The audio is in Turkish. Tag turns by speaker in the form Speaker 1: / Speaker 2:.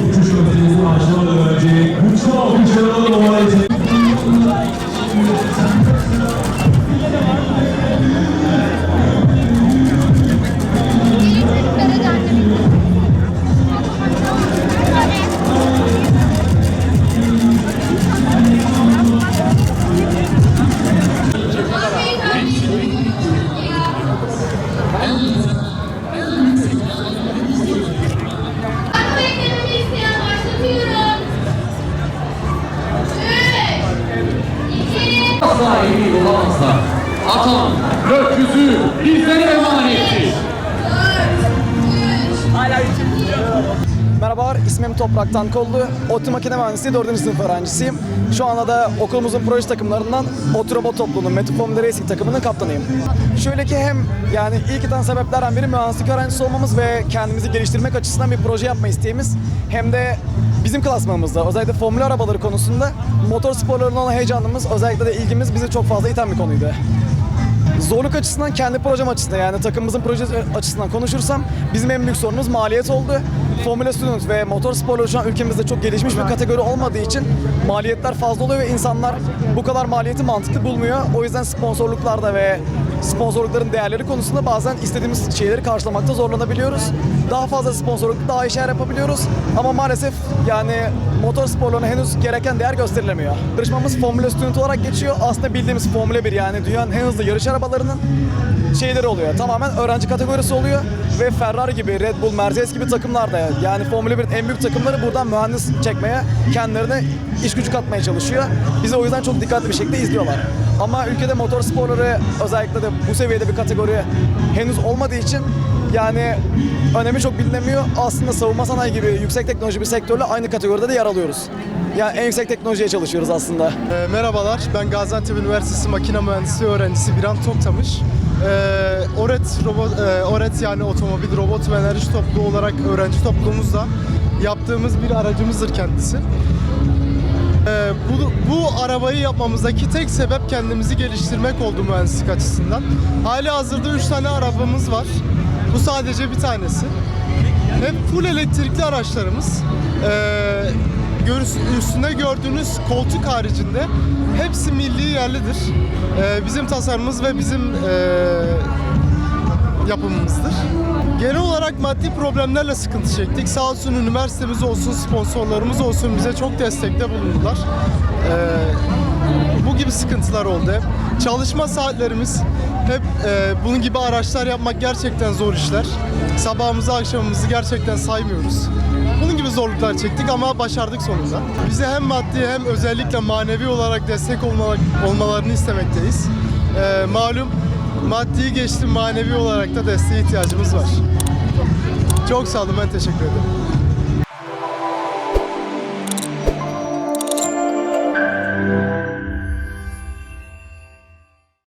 Speaker 1: Uçuş ötesi başlamadan önce güçlü alkışlarla numara edin.
Speaker 2: Asla emin olamazlar. Atam gökyüzü bizlere emanettir.
Speaker 3: Merhabalar, ismim Toprak Tankollu. ODTÜ Makine Mühendisliği 4. sınıf öğrencisiyim. Şu anda da okulumuzun proje takımlarından ODTÜ Robot Topluluğu'nun Metin Formula Racing takımının kaptanıyım. Şöyle ki hem yani ilk iten sebeplerden biri mühendislik öğrencisi olmamız ve kendimizi geliştirmek açısından bir proje yapma isteğimiz. Hem de bizim klasmanımızda özellikle formül arabaları konusunda motor sporlarına olan heyecanımız, özellikle de ilgimiz bizi çok fazla iten bir konuydu. Zorluk açısından, kendi projem açısından yani takımımızın projesi açısından konuşursam bizim en büyük sorunumuz maliyet oldu. Formula Student ve motor sporları şu an ülkemizde çok gelişmiş bir kategori olmadığı için maliyetler fazla oluyor ve insanlar bu kadar maliyeti mantıklı bulmuyor. O yüzden sponsorluklarda ve sponsorlukların değerleri konusunda bazen istediğimiz şeyleri karşılamakta zorlanabiliyoruz. Daha fazla sponsorluk, daha iyi şeyler yapabiliyoruz ama maalesef yani motor sporlarına henüz gereken değer gösterilemiyor. Yarışmamız Formula Student olarak geçiyor. Aslında bildiğimiz Formula 1 yani dünyanın en hızlı yarış arabalarının şeyleri oluyor. Tamamen öğrenci kategorisi oluyor ve Ferrari gibi, Red Bull, Mercedes gibi takımlar da yani Formula 1'in en büyük takımları buradan mühendis çekmeye, kendilerine iş gücü katmaya çalışıyor. Bizi o yüzden çok dikkatli bir şekilde izliyorlar. Ama ülkede motor sporları özellikle de bu seviyede bir kategori henüz olmadığı için yani önemi çok bilinemiyor. Aslında savunma sanayi gibi yüksek teknoloji bir sektörle aynı kategoride de yer alıyoruz. Yani en yüksek teknolojiye çalışıyoruz aslında.
Speaker 4: Merhabalar, ben Gaziantep Üniversitesi Makine Mühendisliği öğrencisi Biran Toktamış. ORET yani Otomobil, Robot ve Enerji Topluluğu olarak öğrenci topluluğumuzla yaptığımız bir aracımızdır kendisi. Bu arabayı yapmamızdaki tek sebep kendimizi geliştirmek oldu mühendislik açısından. Halihazırda 3 tane arabamız var. Bu sadece bir tanesi. Hep full elektrikli araçlarımız. Üstünde gördüğünüz koltuk haricinde hepsi milli yerlidir. Bizim tasarımımız ve bizim yapımımızdır. Genel olarak maddi problemlerle sıkıntı çektik. Sağ olsun üniversitemiz olsun, sponsorlarımız olsun bize çok destekte bulundular. Bu gibi sıkıntılar oldu hep. Çalışma saatlerimiz hep bunun gibi araçlar yapmak gerçekten zor işler. Sabahımızı akşamımızı gerçekten saymıyoruz. Bunun gibi zorluklar çektik ama başardık sonunda. Bize hem maddi hem özellikle manevi olarak destek olmalarını istemekteyiz. Malum maddi geçtim manevi olarak da desteğe ihtiyacımız var. Çok sağ olun, ben teşekkür ederim.